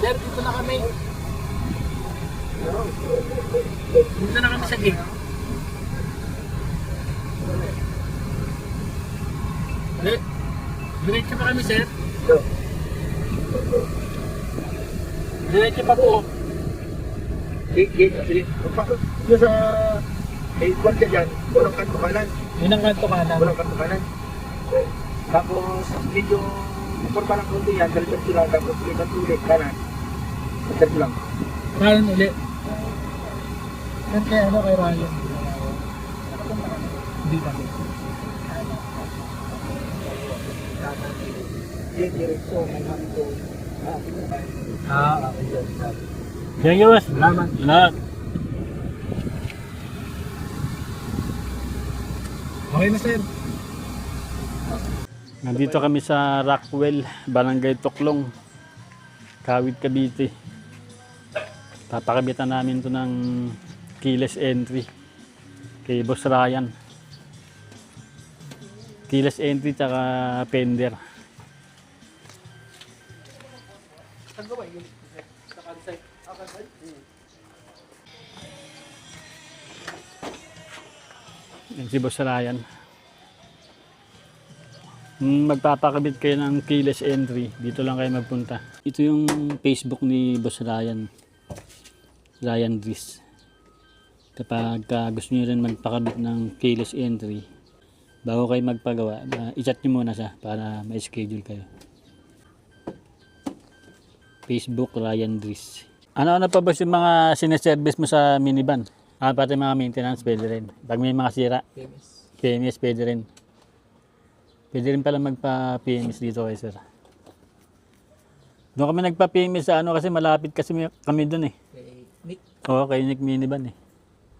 Sir, dito na kami. Dito na kami sa gate. Diretso pa kami, sir. Diretso pa po. Gate, sige. Doon sa... Kwan ka dyan, walang kanto kanan. Yun ang kanto kanan. Walang kanto kanan. Tapos, medyo... Porma lang konti yan, dalitan lang. Tapos, lipat ulit kanan. Dalitan lang. Kanan ulit. Yan kaya ano kay Ryan? Hindi pa. Diretso, may kanto. Okay. Thank you, boss. Salamat. Salamat. Okay na, sir. Nandito kami sa Rockwell, Barangay Toklong, Kawit, Cavite. Papakabitan namin ito ng keyless entry kay Boss Ryan. Keyless entry tsaka fender. Yan si Boss Ryan. Magpapakabit kayo ng keyless entry, dito lang kayo magpunta. Ito yung Facebook ni Boss Ryan, Ryan Dris. Kapag gusto niyo rin magpakabit ng keyless entry, bago kayo magpagawa, i-chat niyo muna siya para ma-schedule kayo. Facebook Ryan Dris. Ano pa ba yung mga sineservice mo sa minivan? Pati mga maintenance, pwede rin. Pag may mga sira, PMS pwede rin. Pwede rin pala magpa-PMS dito kay sir. Doon kami nagpa-PMS sa ano kasi malapit kasi kami doon eh. Nick. Oo, kay Nick Minivan eh.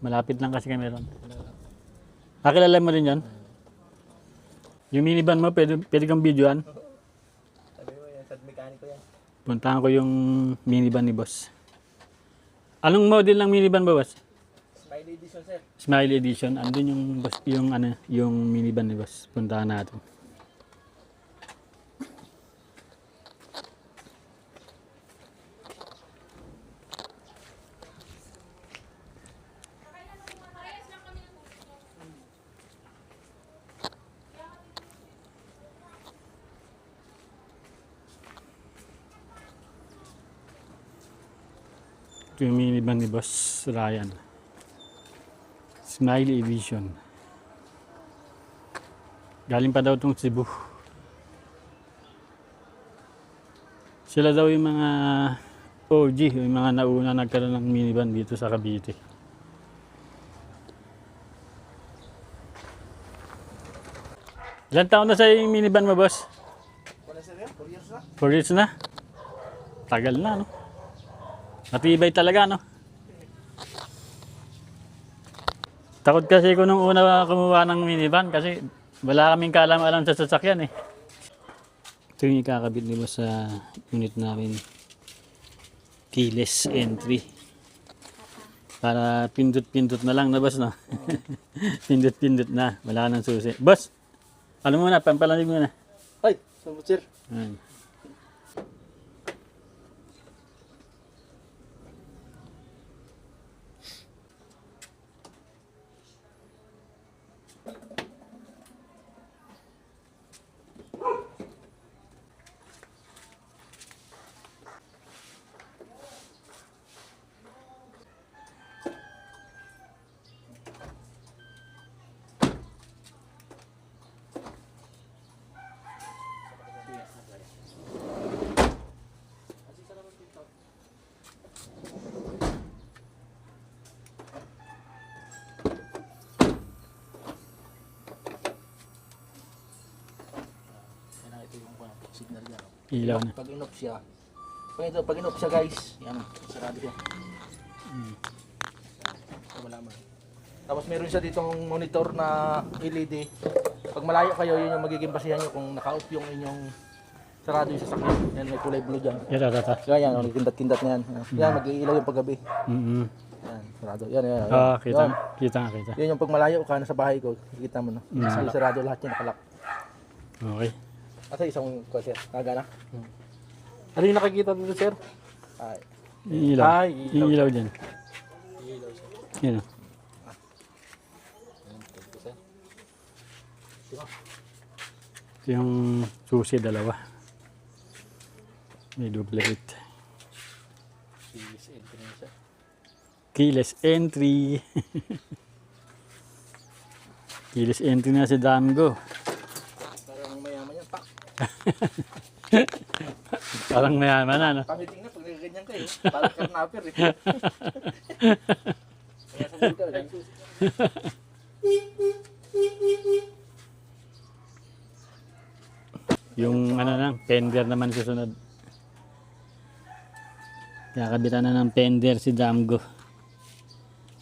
Malapit lang kasi kami ron. Kilala mo rin yan? Yung minivan mo, pwede kang videoan? Sabi mo yan, sa mekaniko yan. Puntahan ko yung minivan ni boss. Anong model ng minivan ba, boss? Smiley edition, sir. Smiley Edition. Andun yung boss, yung minivan ni boss. Puntahan natin. Ito yung minivan ni boss Ryan. Smiley Edition. Galing pa daw itong Cebu. Sila daw yung mga OG, yung mga nauna nagkaroon ng minivan dito sa Cavite. Ilan taon na sa'yo yung minivan mo, boss? Wala, sir, yan? 4 years na? 4 years na? Tagal na, no? Matibay talaga, no? Takot kasi ko nung una kumuha ng minivan kasi wala kaming kaalam-alam sa sasakyan eh. Ito yung ikakabit nila sa unit namin. Keyless entry. Para pindot-pindot na lang na boss, no? Pindot-pindot na. Wala nang susi. Boss! Ano muna? Pampalanig muna. Ay, salamat, sir. Ayan. Signal yan. Ilaw na. Pag in-off siya. Pag in-off siya, guys. Yan, sarado siya. Wala man. Tapos meron siya ditong monitor na LED. Pag malayo kayo, yun yung magiging basihan nyo kung naka-off yung inyong sarado yung sasakyan. Yan, may kulay blue dyan. Yan, tata. Kaya yan, kindat-kindat na yan. Yan, mag-iilaw yung paggabi. Yan, sarado. Yan, yan. Kita. Yan. Kita. Yan yung pag malayo ka, nasa bahay ko, kita mo, no? Sarado lahat yan, nakalak. Okay. Asa isang sir, nagana? Ano yung nakikita dito, sir? Ay. Yung ilaw. Ay, Yung ilaw dyan. Ilaw siya. Yan o. Ito yung susi, dalawa. May duplicate. Keyless entry na siya. Keyless entry. Keyless entry na si Damgo. Parang mayaman yan. Pak! Parang mayaman na, no? Kami tingnan pag nagaganyan kayo. Parang karnapper eh. Kaya sa bulgar, ganyan. Yung ano lang, fender naman susunod. Kakabitan na ng fender si Damgo.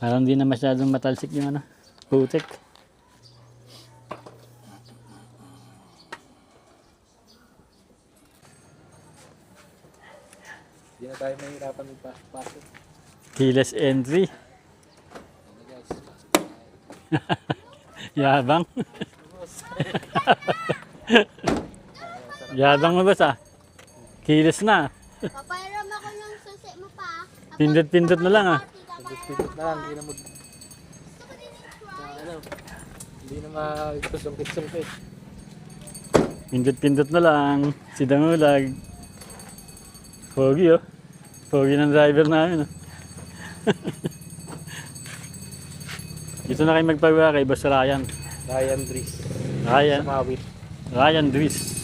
Parang di na masyadong matalsik yung ano, putik. Hindi na tayo mahirapan magpasok. Keyless entry. Ano guys? Yabang. Yabang mo ba sa? Keyless na. Papairam ako ng susi mo pa. Pindot-pindot na lang ah. Pindot na lang, hindi na ano, hindi na magkusungkit-sungkit. Pindot-pindot na lang. Si Dangulag. Pogi oh. Pogi ng driver namin oh. Dito na kayo magpagawa kay Boss Ryan. Ryan Dries. Ryan. Mawit. Ryan Dries.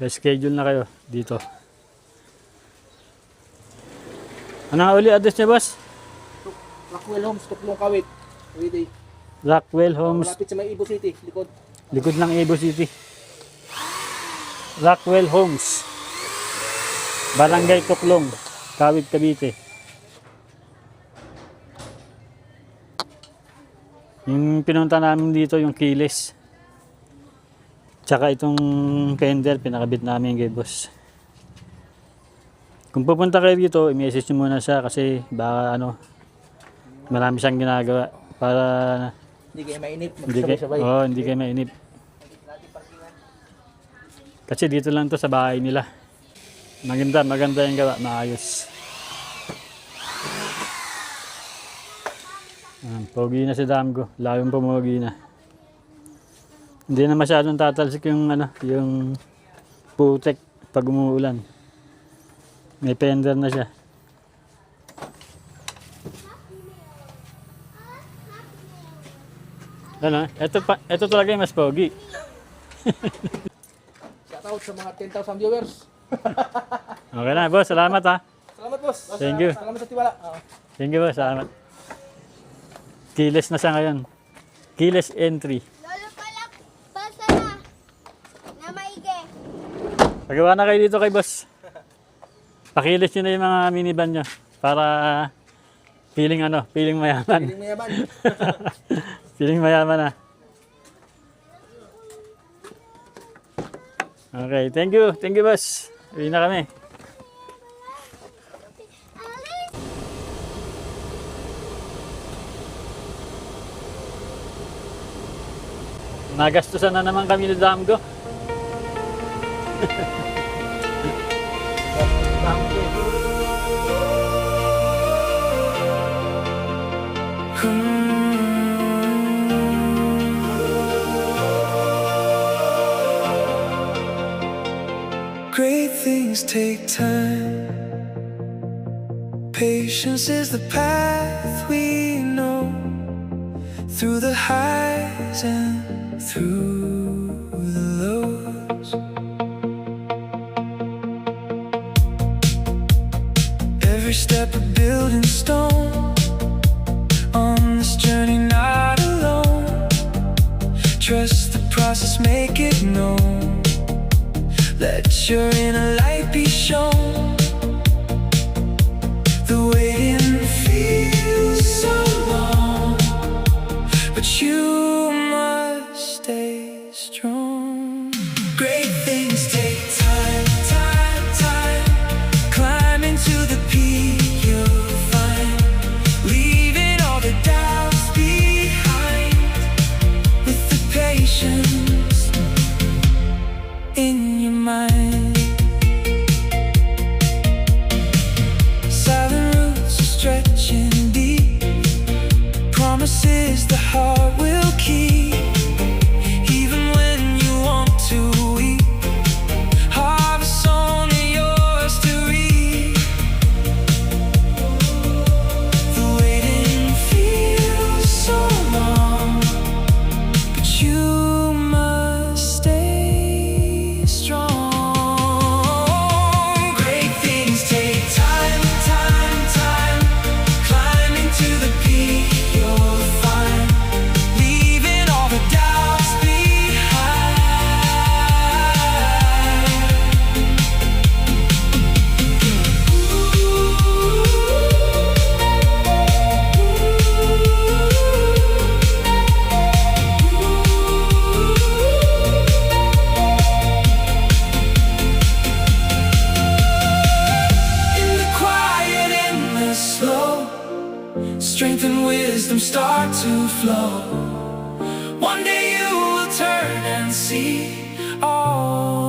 Pa-schedule na kayo dito. Ano nga uli address niya, boss? Rockwell Homes, Tuklong Kawit. Everyday. Rockwell Homes, Malapit sa may Ibo City, likod. likod ng Evo City. Rockwell Homes, Barangay Tuklong, Kawit, Cavite. Yung pinunta namin dito, yung keyless. Tsaka itong fender, pinakabit namin kay boss. Kung pupunta kayo dito, i-message nyo muna siya kasi baka ano, marami siyang ginagawa para Hindi kayo mainip, hindi kayo, magsabay-sabay. hindi kayo mainip. Kasi dito lang to sa bahay nila. Maganda yung gawa, maayos. Pogi na si Damgo, layong pumogi na. Hindi na masyadong tatalsik yung ano, yung putek pag umuulan. May fender na siya. Ano? Ito talaga yung mas pogi. Shout out sa mga 10,000 viewers. Okay na, boss. Salamat ha. Salamat boss. Thank you. Salamat sa tiwala. Thank you, boss. Salamat. Keyless na siya ngayon. Keyless entry. Lolo pala, basa na. Na maigi. Pagawa na kayo dito kay boss. Pakilis nyo na yung mga minivan nyo para feeling mayaman. Piling mayaman. Feeling mayaman na. Okay, thank you boss. Uwi na kami. Nagastusan na naman kami ni Damgo. Great things take time. Patience is the path we know, through the highs and through the lows. Every step a building stone, on this journey not alone. Trust the process, make it known. Let your inner light be shown. The waiting feels so long, but you must stay strong. Great things take time, time, time. Climb into the peak you'll find, leaving all the doubts behind. With the patience in your mind. Silent roots are stretching deep, promises the heart will keep. Even when you want to weep, harvest only yours to reap. The waiting feels so long, but you must stay strong. Great things take time, time, time. Climbing to the peak you'll find, leaving all the doubts behind. In the quiet, in the slow, strength and wisdom start to flow. One day you will turn and see all